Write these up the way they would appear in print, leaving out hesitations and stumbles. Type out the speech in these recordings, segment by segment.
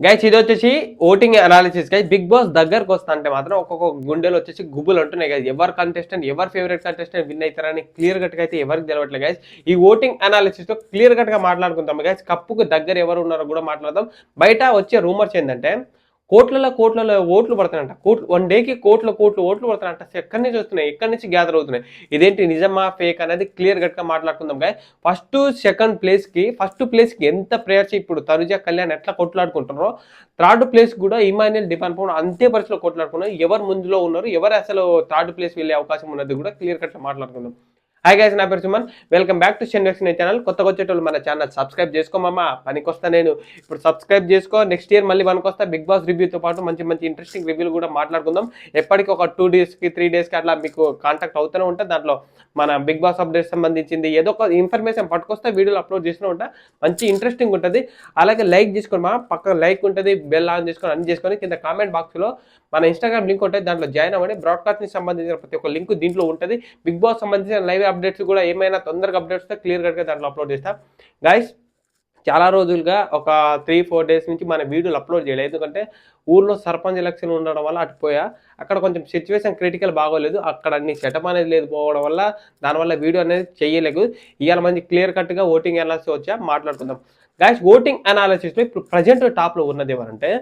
Guys ఇది వచ్చేసి voting analysis guys. Bigg Boss దగ్గరకు వస్తా అంటే మాత్రం ఒక్కొక్క గుండెలు వచ్చేసి గుబులు అంటున్నాయి గైస్. ఎవరు కంటెస్టెంట్ ఎవరు ఫేవరెట్ కంటెస్టెంట్ విన్ అవుతారని క్లియర్ కట్ గా అయితే ఎవరికి తెలవట్లేదు గైస్. ఈ ఓటింగ్ అనాలిసిస్ తో క్లియర్ కట్ గా మాట్లాడుకుంటాం గైస్. కప్పుకు దగ్గర ఎవరు ఉన్నారో కూడా మాట్లాడదాం. బయట వచ్చే రూమర్స్ ఏంటంటే కోట్లలో ఓట్లు పడుతున్నాయంట. వన్ డేకి కోట్లు ఓట్లు పడుతున్నాయంట. ఎక్కడి నుంచి వస్తున్నాయి, ఎక్కడి నుంచి గ్యాదర్ అవుతున్నాయి, ఇదేంటి నిజమా ఫేక్ అనేది క్లియర్ కట్ గా మాట్లాడుకుందాం గాయ్. ఫస్ట్ ప్లేస్ కి ఎంత ప్రేయర్స్ ఇప్పుడు తనుజ కళ్యాణ్ ఎట్లా కొట్లాడుకుంటున్నారో థర్డ్ ప్లేస్ కూడా ఇమాన్యుయల్ డిపాన్ పవన్ అంతే పరిస్థితిలో కొట్లాడుకున్నారు. ఎవరు ముందులో ఉన్నారు, ఎవరు అసలు థర్డ్ ప్లేస్ వెళ్ళే అవకాశం ఉన్నది కూడా క్లియర్ కట్ గా మాట్లాడుకుందాం. హాయ్ గైస్, నా పేరు Suman. Welcome back to Shenvex channel. కొత్తగా వచ్చేటోళ్ళు మన ఛానల్ సబ్స్క్రైబ్ చేసుకోమమ్మా. పనికొస్తా నేను ఇప్పుడు సబ్స్క్రైబ్ చేసుకో. నెక్స్ట్ ఇయర్ మళ్ళీ వస్తా బిగ్ బాస్ రివ్యూతో పాటు మంచి ఇంట్రెస్టింగ్ రివ్యూలు కూడా మాట్లాడుకుందాం. ఎప్పటికీ ఒక 2 డేస్కి 3 డేస్కి అట్లా మీకు కాంటాక్ట్ అవుతూనే ఉంటుంది. దాంట్లో మన బిగ్ బాస్ అప్డేట్స్ సంబంధించింది ఏదో ఒక ఇన్ఫర్మేషన్ పట్టుకొస్తే వీడియోలు అప్లోడ్ చేస్తూ ఉంటా. మంచి ఇంట్రెస్టింగ్ ఉంటుంది. అలాగే లైక్ చేసుకోండి, మా పక్క లైక్ ఉంటుంది, బెల్ ఆన్ చేసుకొని అన్ని చేసుకొని కింద కామెంట్ బాక్స్లో మన ఇన్స్టాగ్రామ్ లింక్ ఉంటుంది, దాంట్లో జాయిన్ అవ్వండి. బ్రాడ్కాస్ట్కి సంబంధించిన ప్రతి ఒక్క లింక్ దీంట్లో ఉంటుంది. బిగ్ బాస్ సంబంధించిన లైవ్ అప్డేట్స్ కూడా ఏమైనా తొందరగా అప్డేట్స్ క్లియర్ కట్గా దాంట్లో అప్లోడ్ చేస్తా గైస్. చాలా రోజులుగా ఒక 3-4 డేస్ నుంచి మన వీడియోలు అప్లోడ్ చేయలేదు. ఎందుకంటే ఊర్లో సర్పంచ్ ఎలక్షన్ ఉండడం వల్ల అటుపోయా. అక్కడ కొంచెం సిచ్యువేషన్ క్రిటికల్ బాగోలేదు. అక్కడ అన్ని సెటప్ అనేది లేదు పోవడం వల్ల దానివల్ల వీడియో అనేది చేయలేదు. ఇవాళ మంచి క్లియర్ కట్గా ఓటింగ్ అనాలిసిస్ వచ్చా మాట్లాడుకుందాం గైస్. ఓటింగ్ అనాలిసిస్లో ఇప్పుడు ప్రజెంట్ టాప్లో ఉన్నది ఎవరంటే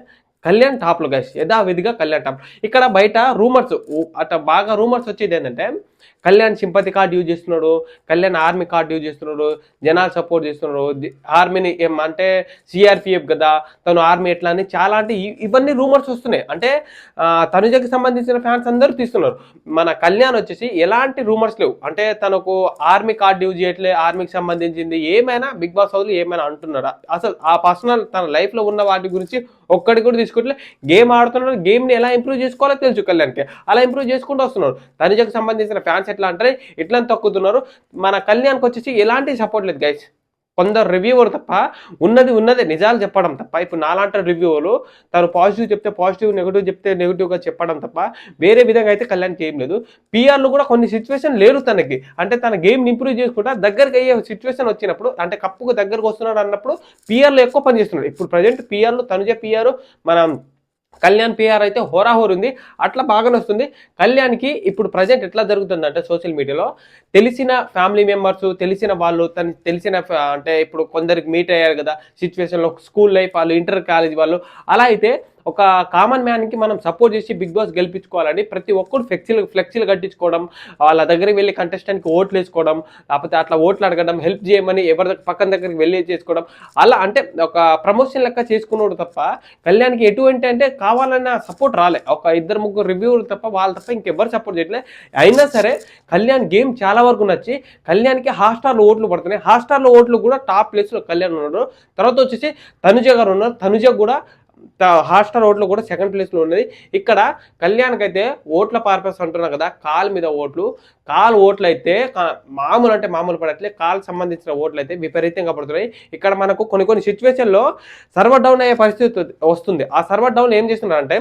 కళ్యాణ్ టాప్లో గైస్. యథావిధిగా కళ్యాణ్ టాప్. ఇక్కడ బయట రూమర్స్ అట్లా బాగా రూమర్స్ వచ్చేది ఏంటంటే కళ్యాణ్ సింపతి కార్డు యూజ్ చేస్తున్నాడు, కళ్యాణ్ ఆర్మీ కార్డు యూజ్ చేస్తున్నాడు, జనాలు సపోర్ట్ చేస్తున్నాడు, ఆర్మీని అంటే సిఆర్పిఎఫ్ కదా తను ఆర్మీ ఎట్లా అని చాలా అంటే ఇవన్నీ రూమర్స్ వస్తున్నాయి. అంటే తనుజకి సంబంధించిన ఫ్యాన్స్ అందరూ తీస్తున్నారు. మన కళ్యాణ్ వచ్చేసి ఎలాంటి రూమర్స్ లేవు. అంటే తనకు ఆర్మీ కార్డు యూజ్ చేయట్లే, ఆర్మీకి సంబంధించింది ఏమైనా బిగ్ బాస్ హౌస్లో ఏమైనా అంటున్నారా, అసలు ఆ పర్సనల్ తన లైఫ్లో ఉన్న వాటి గురించి ఒక్కడి కూడా తీసుకోవట్లే. గేమ్ ఆడుతున్నాడు, గేమ్ని ఎలా ఇంప్రూవ్ చేసుకోవాలో తెలుసు కళ్యాణ్కి, అలా ఇంప్రూవ్ చేసుకుంటూ వస్తున్నారు. తనుజకు సంబంధించిన ఫ్యాన్స్ ఎట్లా అంటే ఇట్లా తొక్కుతున్నారు. మన కళ్యాణ్కి వచ్చేసి ఎలాంటి సపోర్ట్ లేదు గైస్. కొందరు రివ్యూవర్ తప్ప ఉన్నదే నిజాలు చెప్పడం తప్ప, ఇప్పుడు నాలాంటి రివ్యూవర్లు తను పాజిటివ్ చెప్తే పాజిటివ్, నెగిటివ్ చెప్తే నెగిటివ్గా చెప్పడం తప్ప వేరే విధంగా అయితే కళ్యాణ్కి ఏం లేదు. పిఆర్లు కూడా కొన్ని సిచ్యువేషన్ లేరు తనకి. అంటే తన గేమ్ని ఇంప్రూవ్ చేసుకుంటా దగ్గరికి అయ్యే సిచ్యువేషన్ వచ్చినప్పుడు, అంటే కప్పుకు దగ్గరకు వస్తున్నాడు అన్నప్పుడు పిఆర్లు ఎక్కువ పని చేస్తున్నాడు. ఇప్పుడు ప్రజెంట్ పిఆర్లు తనుజ పిఆర్ మనం కళ్యాణ్ పిఆర్ అయితే హోరాహోర్ ఉంది. అట్లా బాగానే వస్తుంది. కళ్యాణ్కి ఇప్పుడు ప్రజెంట్ ఎట్లా జరుగుతుందంటే సోషల్ మీడియాలో తెలిసిన ఫ్యామిలీ మెంబర్స్, తెలిసిన వాళ్ళు, తెలిసిన అంటే ఇప్పుడు కొందరికి మీట్ అయ్యారు కదా సిచ్యువేషన్లో, స్కూల్ లైఫ్ వాళ్ళు, ఇంటర్ కాలేజ్ వాళ్ళు, అలా అయితే ఒక కామన్ మ్యాన్కి మనం సపోర్ట్ చేసి బిగ్ బాస్ గెలిపించుకోవాలని ప్రతి ఒక్కరు ఫ్లెక్సీలు కట్టించుకోవడం, వాళ్ళ దగ్గరికి వెళ్ళి కంటెస్టెంట్కి ఓట్లు వేసుకోవడం, లేకపోతే అట్లా ఓట్లు అడగడం, హెల్ప్ చేయమని ఎవరి పక్కన దగ్గరికి వెళ్ళి చేసుకోవడం, అలా అంటే ఒక ప్రమోషన్ లెక్క చేసుకున్నాడు తప్ప కళ్యాణ్కి ఎటువంటి అంటే కావాలన్న సపోర్ట్ రాలే. ఒక 2-3 రివ్యూలు తప్ప వాళ్ళు తప్ప ఇంకెవ్వరు సపోర్ట్ చేయట్లే. అయినా సరే కళ్యాణ్ గేమ్ చాలా వరకు నచ్చి కళ్యాణ్కి హాట్స్టార్లో ఓట్లు పడుతున్నాయి. హాట్స్టార్లో ఓట్లు కూడా టాప్ ప్లేస్లో కళ్యాణ్ ఉన్నాడు. తర్వాత వచ్చేసి తనుజ గారు ఉన్నారు. తనుజ కూడా హాట్స్టార్ ఓట్లు కూడా సెకండ్ ప్లేస్లో ఉన్నది. ఇక్కడ కళ్యాణ్కి అయితే ఓట్ల పర్పస్ అంటున్నా కదా, కాల్ మీద ఓట్లు అయితే మామూలు పడట్లే. కాల్ సంబంధించిన ఓట్లు అయితే విపరీతంగా పడుతున్నాయి. ఇక్కడ మనకు కొన్ని సిచ్యువేషన్లో సర్వర్ డౌన్ అయ్యే పరిస్థితి వస్తుంది. ఆ సర్వర్ డౌన్ ఏం చేస్తున్నారంటే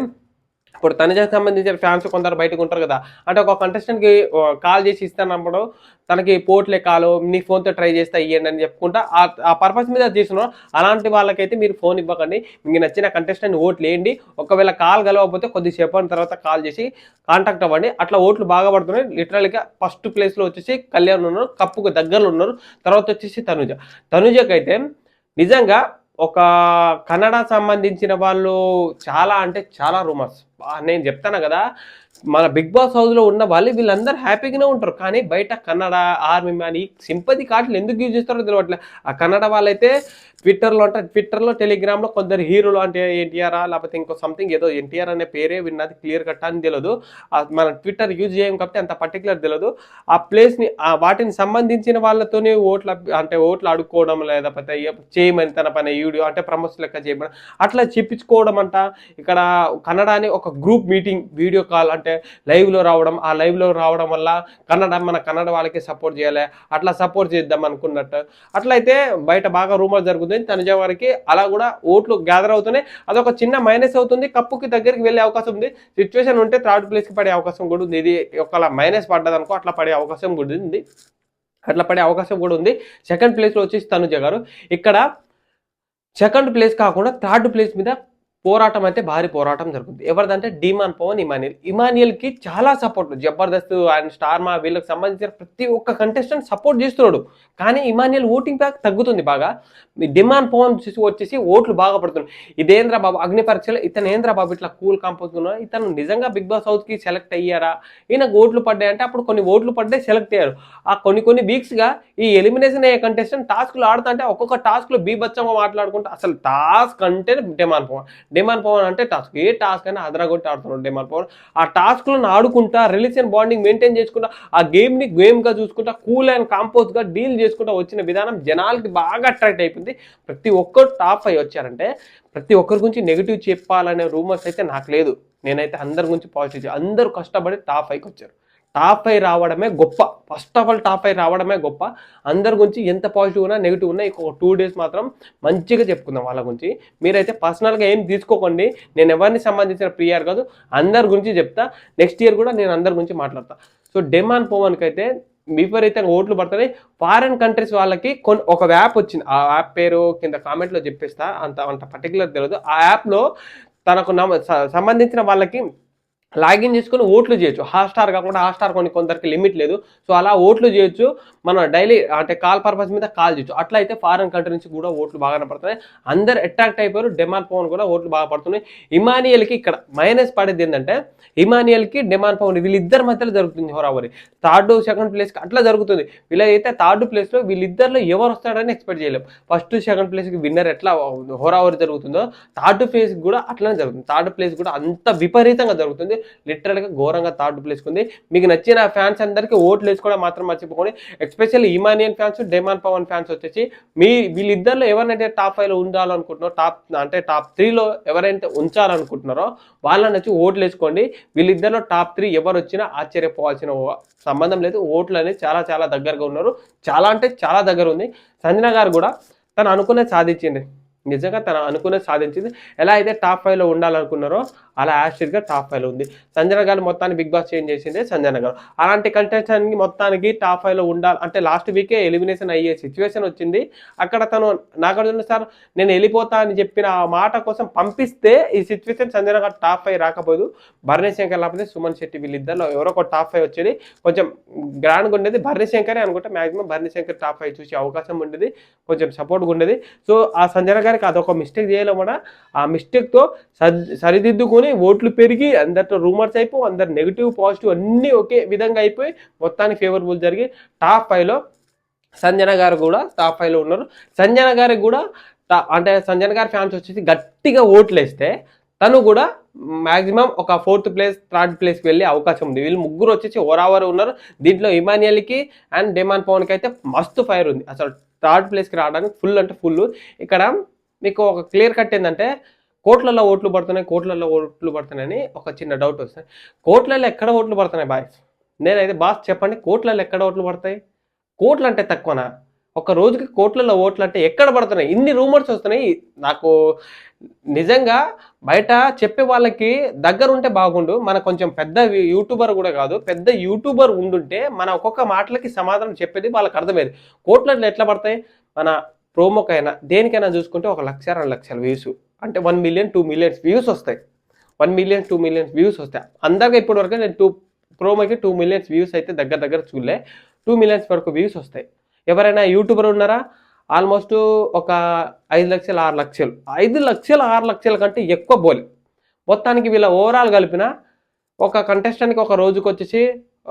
ఇప్పుడు తనుజకు సంబంధించిన ఫ్యాన్స్ కొందరు బయటకు ఉంటారు కదా, అంటే ఒక కంటెస్టెంట్కి కాల్ చేసి ఇస్తానప్పుడు తనకి పోట్లే కాలు నీ ఫోన్తో ట్రై చేస్తా ఇవ్వండి అని చెప్పుకుంటా ఆ పర్పస్ మీద చేస్తున్నాం. అలాంటి వాళ్ళకైతే మీరు ఫోన్ ఇవ్వకండి. మీకు నచ్చిన కంటెస్టెంట్ ఓట్లు వేయండి. ఒకవేళ కాల్ కలవకపోతే కొద్దిసేపు తర్వాత కాల్ చేసి కాంటాక్ట్ అవ్వండి. అట్లా ఓట్లు బాగా పడుతున్నాయి. లిటరల్గా ఫస్ట్ ప్లేస్లో వచ్చేసి కళ్యాణ్ ఉన్నారు, కప్పుకు దగ్గరలో ఉన్నారు. తర్వాత వచ్చేసి తనుజకైతే నిజంగా ఒక కన్నడ సంబంధించిన వాళ్ళు చాలా అంటే చాలా రూమర్స్. నేను చెప్తాను కదా, మన బిగ్ బాస్ హౌస్లో ఉన్న వాళ్ళు వీళ్ళందరూ హ్యాపీగానే ఉంటారు. కానీ బయట కన్నడ ఆర్మీ మ్యాన్ ఈ సింపతి కార్డులు ఎందుకు యూజ్ చేస్తారో తెలియట్లే. ఆ కన్నడ వాళ్ళైతే ట్విట్టర్లో టెలిగ్రామ్లో కొందరు హీరోలు అంటే ఎన్టీఆర్ లేకపోతే ఇంకో సంథింగ్ ఏదో ఎన్టీఆర్ అనే పేరే విన్నది, క్లియర్ కట్ అని తెలియదు. మన ట్విట్టర్ యూజ్ చేయం కాబట్టి అంత పర్టికులర్ తెలియదు. ఆ ప్లేస్ని వాటిని సంబంధించిన వాళ్ళతోనే ఓట్లు అడుక్కోవడం, లేకపోతే చేయమని తన పని వీడియో అంటే ప్రమోషన్ లెక్క చేయమని అట్లా చెప్పించుకోవడం అంట. ఇక్కడ కన్నడ అని ఒక గ్రూప్ మీటింగ్ వీడియో కాల్ అంటే లైవ్లో రావడం, ఆ లైవ్లో రావడం వల్ల మన కన్నడ వాళ్ళకి సపోర్ట్ చేయాలి, అట్లా సపోర్ట్ చేద్దాం అనుకున్నట్టు. అట్లయితే బయట బాగా రూమర్ జరుగుతుంది. తనుజ వారికి అలా కూడా ఓట్లు గ్యాదర్ అవుతున్నాయి. అదొక చిన్న మైనస్ అవుతుంది. కప్పుకి దగ్గరికి వెళ్ళే అవకాశం ఉంది. సిచ్యువేషన్ ఉంటే థర్డ్ ప్లేస్కి పడే అవకాశం కూడా ఉంది. ఇది ఒకలా మైనస్ పడ్డదనుకో అట్లా పడే అవకాశం కూడా ఉంది. సెకండ్ ప్లేస్లో వచ్చేసి తనుజ గారు. ఇక్కడ సెకండ్ ప్లేస్ కాకుండా థర్డ్ ప్లేస్ మీద పోరాటం అయితే భారీ పోరాటం జరుగుతుంది. ఎవరిదంటే డీమాన్ పవన్, ఇమాన్యుయల్‌కి చాలా సపోర్ట్. జబర్దస్త్ అండ్ స్టార్ మా వీళ్ళకి సంబంధించిన ప్రతి ఒక్క కంటెస్టెంట్ సపోర్ట్ చేస్తున్నాడు. కానీ ఇమాన్యుయల్ ఓటింగ్ బ్యాక్ తగ్గుతుంది బాగా. డిమాండ్ పవన్ వచ్చేసి ఓట్లు బాగా పడుతున్నాయి. ఇదేంద్ర బాబు అగ్ని పరీక్షలు ఇతను ఏంద్ర బాబు ఇట్లా కూల్ కాంపోజ్ ఉన్నాడు, ఇతను నిజంగా బిగ్ బాస్ హౌస్కి సెలెక్ట్ అయ్యారా, ఈయనకు ఓట్లు పడ్డాయంటే అప్పుడు కొన్ని ఓట్లు పడ్డాయి, సెలెక్ట్ అయ్యారు. ఆ కొన్ని వీక్స్గా ఈ ఎలిమినేషన్ అయ్యే కంటెస్టెంట్ టాస్క్లు ఆడుతా అంటే ఒక్కొక్క టాస్క్లో బీభత్సంగా మాట్లాడుకుంటూ అసలు టాస్క్ అంటే డిమాండ్ పవన్ అంటే టాస్క్, ఏ టాస్క్ అయినా అదరగొట్టి ఆడుతున్నాడు డిమాండ్ పవన్. ఆ టాస్క్లను ఆడుకుంటా రిలేషన్ బాండింగ్ మెయింటైన్ చేసుకుంటా ఆ గేమ్ని గేమ్గా చూసుకుంటా కూల్ అండ్ కాంపోజ్గా డీల్ చేసుకుంటా వచ్చిన విధానం జనాలకి బాగా అట్రాక్ట్ అయిపోయింది. ప్రతి ఒక్కరు టాప్ అయ్యి వచ్చారంటే ప్రతి ఒక్కరి గురించి నెగిటివ్ చెప్పాలనే రూమర్స్ అయితే నాకు లేదు. నేనైతే అందరి గురించి పాజిటివ్, అందరూ కష్టపడి టాప్ 5కి వచ్చారు. టాప్ 5 రావడమే గొప్ప. ఫస్ట్ ఆఫ్ ఆల్ టాప్ 5 రావడమే గొప్ప. అందరి గురించి ఎంత పాజిటివ్ ఉన్నా నెగిటివ్ ఉన్నా ఇంకొక 2 డేస్ మాత్రం మంచిగా చెప్పుకుందాం వాళ్ళ గురించి. మీరైతే పర్సనల్గా ఏం తీసుకోకండి. నేను ఎవరిని సంబంధించిన ప్రియర్ కాదు, అందరి గురించి చెప్తా. నెక్స్ట్ ఇయర్ కూడా నేను అందరి గురించి మాట్లాడతా. సో డిమాండ్ పవన్కి అయితే విపరీతంగా ఓట్లు పడుతున్నాయి. ఫారెన్ కంట్రీస్ వాళ్ళకి ఒక యాప్ వచ్చింది. ఆ యాప్ పేరు కింద కామెంట్లో చెప్పేస్తా, అంత పర్టికులర్ తెలియదు. ఆ యాప్లో తనకు సంబంధించిన వాళ్ళకి లాగిన్ చేసుకుని ఓట్లు చేయొచ్చు. హాట్‌స్టార్ కాకుండా హాట్‌స్టార్ కొందరికి లిమిట్ లేదు. సో అలా ఓట్లు చేయొచ్చు. మనం డైలీ అంటే కాల్ పర్పస్ మీద కాల్ చేయొచ్చు. అట్లా అయితే ఫారెన్ కంట్రీ నుంచి కూడా ఓట్లు బాగానే పడుతున్నాయి. అందరు అట్రాక్ట్ అయిపోయారు. డిమాండ్ పవన్ కూడా ఓట్లు బాగా పడుతున్నాయి. ఇమాన్యుయల్కి ఇక్కడ మైనస్ పడేది ఏంటంటే ఇమాన్యుయల్కి డిమాండ్ పవన్ వీళ్ళిద్దరి మధ్యలో జరుగుతుంది హోరావరి. థర్డ్ సెకండ్ ప్లేస్కి అట్లా జరుగుతుంది. వీళ్ళైతే థర్డ్ ప్లేస్లో వీళ్ళిద్దరిలో ఎవరు వస్తాడని ఎక్స్పెక్ట్ చేయలేము. ఫస్ట్ సెకండ్ ప్లేస్కి విన్నర్ ఎట్లా హోరావరి జరుగుతుందో థర్డ్ ప్లేస్కి కూడా అట్లనే జరుగుతుంది. థర్డ్ ప్లేస్ కూడా అంత విపరీతంగా జరుగుతుంది. లిటరల్గా ఘోరంగా థర్డ్ ప్లేస్కి ఉంది. మీకు నచ్చిన ఫ్యాన్స్ అందరికీ ఓట్లు వేసుకోవడం మాత్రం మర్చిపోకండి. Especially Emmanuel fans, Demon Pavan fans వచ్చేసి వీళ్ళిద్దరిలో ఎవరినైతే టాప్ 5లో ఉండాలనుకుంటున్నారో, టాప్ 3లో ఎవరైతే ఉంచాలనుకుంటున్నారో వాళ్ళని వచ్చి ఓట్లు వేసుకోండి. వీళ్ళిద్దరిలో టాప్ 3 ఎవరు వచ్చినా ఆశ్చర్యపోవాల్సిన సంబంధం లేదు. ఓట్లు అనేది చాలా చాలా దగ్గరగా ఉన్నారు. చాలా అంటే చాలా దగ్గర ఉంది. సంజన గారు కూడా తను అనుకునేది సాధించింది. నిజంగా తను అనుకునేది సాధించింది. ఎలా అయితే టాప్ 5లో ఉండాలనుకున్నారో అలా యాస్ట్రిక్గా టాప్ 5లో ఉంది. సంజన గారు మొత్తాన్ని బిగ్ బాస్ చేంజ్ చేసింది సంజన గారు. అలాంటి కంటెస్టెంట్కి మొత్తానికి టాప్ 5లో ఉండాలి అంటే లాస్ట్ వీకే ఎలిమినేషన్ అయ్యే సిచ్యువేషన్ వచ్చింది. అక్కడ తను నాగార్జున సార్ నేను వెళ్ళిపోతా అని చెప్పిన ఆ మాట కోసం పంపిస్తే ఈ సిచ్యువేషన్ సంజన గారు టాప్ 5 రాకపోదు. భరణి శంకర్ లేకపోతే సుమన్ శెట్టి వీళ్ళిద్దరిలో ఎవరో ఒక టాప్ 5 వచ్చేది. కొంచెం గ్రాండ్గా ఉండేది భరణి శంకరే అనుకుంటే. మ్యాక్సిమం భరణి శంకర్ టాప్ 5 చూసే అవకాశం ఉండేది. కొంచెం సపోర్ట్గా ఉండేది. సో ఆ సంజన గారికి అదొక మిస్టేక్ చేయలేము కూడా. ఆ మిస్టేక్తో సరిదిద్దుకొని ఓట్లు పెరిగి అందరితో రూమర్స్ అయిపోయి అందరు నెగిటివ్ పాజిటివ్ అన్నీ ఒకే విధంగా అయిపోయి మొత్తానికి ఫేవరబుల్ జరిగి టాప్ 5లో సంజన గారు కూడా టాప్ 5లో ఉన్నారు. సంజన గారికి కూడా అంటే సంజన గారి ఫ్యాన్స్ వచ్చేసి గట్టిగా ఓట్లు వేస్తే తను కూడా మ్యాక్సిమం ఒక 4th ప్లేస్ 3rd ప్లేస్కి వెళ్ళే అవకాశం ఉంది. వీళ్ళు ముగ్గురు వచ్చేసి ఓరావరు ఉన్నారు. దీంట్లో ఇమాన్యుయల్కి అండ్ డిమాండ్ పవన్కి అయితే మస్తు ఫైర్ ఉంది. అసలు 3rd ప్లేస్కి రావడానికి ఫుల్ అంటే ఫుల్. ఇక్కడ మీకు ఒక క్లియర్ కట్ ఏంటంటే కోట్లలో ఓట్లు పడుతున్నాయని ఒక చిన్న డౌట్ వస్తుంది. కోట్లలో ఎక్కడ ఓట్లు పడుతున్నాయి బాయ్స్? నేనైతే బాస్ చెప్పండి, కోట్లలో ఎక్కడ ఓట్లు పడతాయి? కోట్లు అంటే తక్కువనా? ఒక రోజుకి కోట్లలో ఓట్లు అంటే ఎక్కడ పడుతున్నాయి? ఇన్ని రూమర్స్ వస్తున్నాయి. నాకు నిజంగా బయట చెప్పే వాళ్ళకి దగ్గర ఉంటే బాగుండు. మన కొంచెం పెద్ద యూట్యూబర్ కూడా కాదు, పెద్ద యూట్యూబర్ ఉండుంటే మన ఒక్కొక్క మాటలకి సమాధానం చెప్పేది వాళ్ళకి అర్థమయ్యేది. కోట్లలో ఎట్లా పడతాయి? మన ప్రోమోకైనా దేనికైనా చూసుకుంటే 1 లక్ష 2 లక్షల వ్యూస్ అంటే 1 మిలియన్ 2 మిలియన్స్ వ్యూస్ వస్తాయి. 1 మిలియన్ 2 మిలియన్స్ వ్యూస్ వస్తాయి. అందరికీ ఇప్పటివరకు నేను ప్రోమోకి 2 మిలియన్స్ వ్యూస్ అయితే దగ్గర చూడలే. 2 మిలియన్స్ వరకు వ్యూస్ వస్తాయి. ఎవరైనా యూట్యూబర్ ఉన్నారా? ఆల్మోస్ట్ ఒక 5 లక్షలు 6 లక్షలు 5 లక్షలు 6 లక్షల కంటే ఎక్కువ పోలే. మొత్తానికి వీళ్ళ ఓవరాల్ కలిపిన ఒక కంటెస్టెంట్కి ఒక రోజుకి వచ్చేసి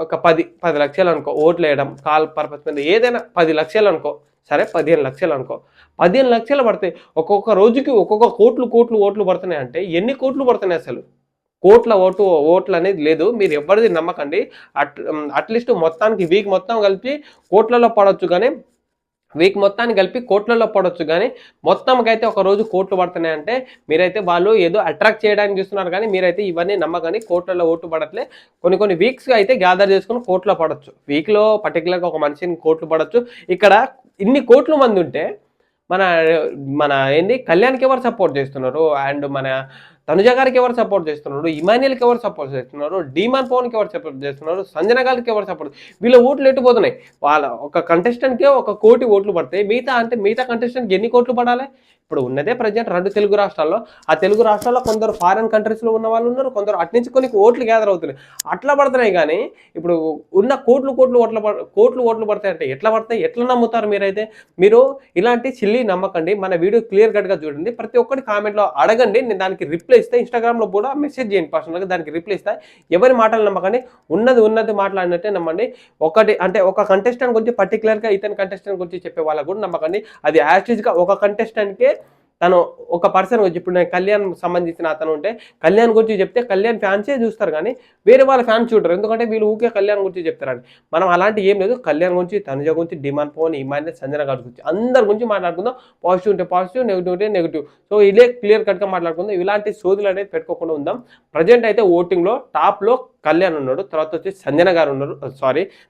ఒక 10 లక్షలు అనుకో ఓట్లు వేయడం కాల్ పర్పస్ మీద ఏదైనా 10 లక్షలు అనుకో, సరే 15 లక్షలు అనుకో, 15 లక్షలు పడతాయి. ఒక్కొక్క రోజుకి ఒక్కొక్క కోట్లు ఓట్లు పడుతున్నాయి అంటే ఎన్ని కోట్లు పడుతున్నాయి అసలు? కోట్ల ఓట్లు అనేది లేదు. మీరు ఎవరిది నమ్మకండి. అట్లీస్ట్ మొత్తానికి వీక్ మొత్తం కలిపి కోట్లలో పడవచ్చు కానీ మొత్తంకైతే ఒక రోజు కోట్లు పడుతున్నాయి అంటే మీరైతే వాళ్ళు ఏదో అట్రాక్ట్ చేయడానికి చూస్తున్నారు కానీ మీరైతే ఇవన్నీ నమ్మకండి. కోట్లలో ఓట్లు పడట్లే. కొన్ని వీక్స్గా అయితే గ్యాదర్ చేసుకుని కోట్లో పడవచ్చు. వీక్లో పర్టికులర్గా ఒక మనిషిని కోట్లు పడవచ్చు. ఇక్కడ ఇన్ని కోట్ల మంది ఉంటే మన ఏంది కళ్యాణ్కి ఎవరు సపోర్ట్ చేస్తున్నారు? అండ్ మన తనుజ గారికి ఎవరు సపోర్ట్ చేస్తున్నారు? ఇమాన్యుయల్కి ఎవరు సపోర్ట్ చేస్తున్నారు? డిమాండ్ పవన్కి ఎవరు సపోర్ట్ చేస్తున్నారు? సంజన గారికి ఎవరు సపోర్ట్? వీళ్ళ ఓట్లు ఎట్టుపోతున్నాయి. వాళ్ళ ఒక కంటెస్టెంట్కే 1 కోటి ఓట్లు పడతాయి. మిగతా కంటెస్టెంట్కి ఎన్ని కోట్లు పడాలి? ఇప్పుడు ఉన్నదే ప్రజెంట్ 2 తెలుగు రాష్ట్రాల్లో. ఆ తెలుగు రాష్ట్రాల్లో కొందరు ఫారిన్ కంట్రీస్‌లో ఉన్న వాళ్ళు ఉన్నారు. కొందరు అటు నుంచి కొన్ని ఓట్లు గ్యాదర్ అవుతున్నాయి. అట్లా పడుతున్నాయి గానీ, ఇప్పుడు ఉన్న కోట్లు ఓట్లు పడతాయంటే ఎట్లా పడతాయి? ఎట్లా నమ్ముతారు మీరైతే? మీరు ఇలాంటి సిల్లీ నమ్మకండి. మన వీడియో క్లియర్ కట్‌గా చూడండి. ప్రతి ఒక్కటి కామెంట్‌లో అడగండి. నేను దానికి రిప్లై ఇస్తా. ఇన్‌స్టాగ్రామ్‌లో కూడా మెసేజ్ చేయండి పర్సనల్‌గా దానికి రిప్లై ఇస్తా. ఎవరి మాటలు నమ్మకండి. ఉన్నది మాట్లాడినట్టే నమ్మండి. ఒకటి అంటే ఒక కంటెస్టెంట్ గురించి పర్టిక్యులర్‌గా ఇతని కంటెస్టెంట్ గురించి చెప్పే వాళ్ళకి కూడా నమ్మకండి. అది యాజ్ టీజ్‌గా ఒక కంటెస్టెంట్‌కే తను ఒక పర్సన్ గురించి ఇప్పుడు నేను కళ్యాణ్ సంబంధించిన అతను ఉంటే కళ్యాణ్ గురించి చెప్తే కళ్యాణ్ ఫ్యాన్సే చూస్తారు కానీ వేరే వాళ్ళ ఫ్యాన్స్ చూడరు. ఎందుకంటే వీళ్ళు ఊకే కళ్యాణ్ గురించి చెప్తారండి. మనం అలాంటి ఏం లేదు. కళ్యాణ్ గురించి, తనుజ గురించి, డిమాండ్ పవన్, ఇమాన్యుల్, సంజన గారి గురించి అందరి గురించి మాట్లాడుకుందాం. పాజిటివ్ ఉంటే పాజిటివ్, నెగిటివ్ ఉంటే నెగిటివ్. సో ఇదే క్లియర్ కట్‌గా మాట్లాడుకుందాం. ఇలాంటి సోదులు అనేది పెట్టుకోకుండా ఉందాం. ప్రజెంట్ అయితే ఓటింగ్‌లో టాప్‌లో కళ్యాణ్ ఉన్నాడు. తర్వాత వచ్చేసి సంజన గారు ఉన్నారు.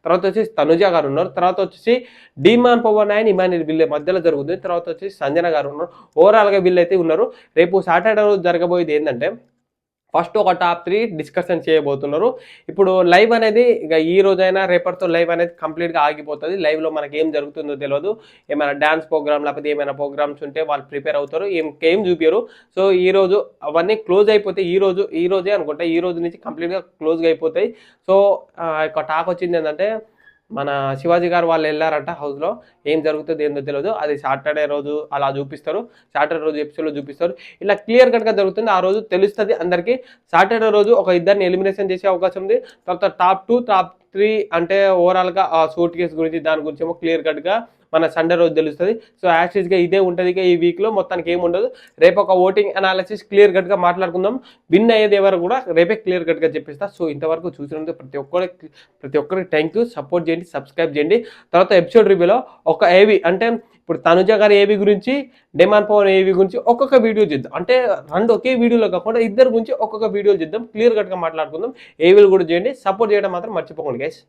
తర్వాత వచ్చేసి తనుజ గారు ఉన్నారు. తర్వాత వచ్చేసి డిమాండ్ పవన్ అండ్ ఇమాన్యుల్ వీళ్ళ మధ్యలో జరుగుతుంది. తర్వాత వచ్చేసి సంజన గారు ఉన్నారు. ఓవరాల్‌గా వీళ్ళైతే ఉన్నారు. రేపు సాటర్డే రోజు జరగబోయేది ఏందంటే ఫస్ట్ ఒక టాప్ 3 డిస్కషన్ చేయబోతున్నారు. ఇప్పుడు లైవ్ అనేది ఇక ఈ రోజైనా రేపటితో లైవ్ అనేది కంప్లీట్‌గా ఆగిపోతది. లైవ్‌లో మనకి ఏం జరుగుతుందో తెలవదు. ఏమైనా డాన్స్ ప్రోగ్రామ్ లేకపోతే ఏమైనా ప్రోగ్రామ్స్ ఉంటే వాళ్ళు ప్రిపేర్ అవుతారు. ఇంకేం చూపియరు. సో ఈరోజు అవన్నీ క్లోజ్ అయిపోతాయి. ఈ రోజే అనుకుంటా. ఈ రోజు నుంచి కంప్లీట్‌గా క్లోజ్‌గా అయిపోతాయి. సో ఒక టాక్ వచ్చింది ఏందంటే మన శివాజీ గారు వాళ్ళు వెళ్ళారంట హౌస్‌లో. ఏం జరుగుతుందో ఏందో తెలవదు. అది సాటర్డే రోజు అలా చూపిస్తారు. సాటర్డే రోజు ఎపిసోడ్‌లో చూపిస్తారు. ఇలా క్లియర్ కట్‌గా జరుగుతుంది. ఆ రోజు తెలుస్తది అందరికీ. సాటర్డే రోజు ఒక ఇద్దరిని ఎలిమినేషన్ చేసే అవకాశం ఉంది. తర్వాత టాప్ 2, టాప్ 3 అంటే ఓవరాల్‌గా ఆ సూట్ కేస్ గురించి దాని గురించేమో క్లియర్ కట్‌గా మన సండే రోజు తెలుస్తది. సో యాజ్ టీజ్‌గా ఇదే ఉంటది. ఇక ఈ వీక్‌లో మొత్తానికి ఏముండదు. రేపు ఒక ఓటింగ్ అనాలిసిస్ క్లియర్ కట్‌గా మాట్లాడుకుందాం. విన్ అయ్యేది ఎవరు కూడా రేపే క్లియర్ కట్‌గా చెప్పిస్తా. సో ఇంతవరకు చూసినందుకు ప్రతి ఒక్కరికి థ్యాంక్ యూ. సపోర్ట్ చేయండి, సబ్స్క్రైబ్ చేయండి. తర్వాత ఎపిసోడ్ రివ్యూలో ఒక ఏవి అంటే ఇప్పుడు తనుజ గారి ఏవి గురించి, డిమాండ్ పవన్ ఏవి గురించి ఒక్కొక్క వీడియో చేద్దాం. అంటే 2 ఒకే వీడియోలో కాకుండా ఇద్దరి గురించి ఒక్కొక్క వీడియో చేద్దాం. క్లియర్ కట్‌గా మాట్లాడుకుందాం. ఏవిలు కూడా చేయండి. సపోర్ట్ చేయడం మాత్రం మర్చిపోకండి గైస్.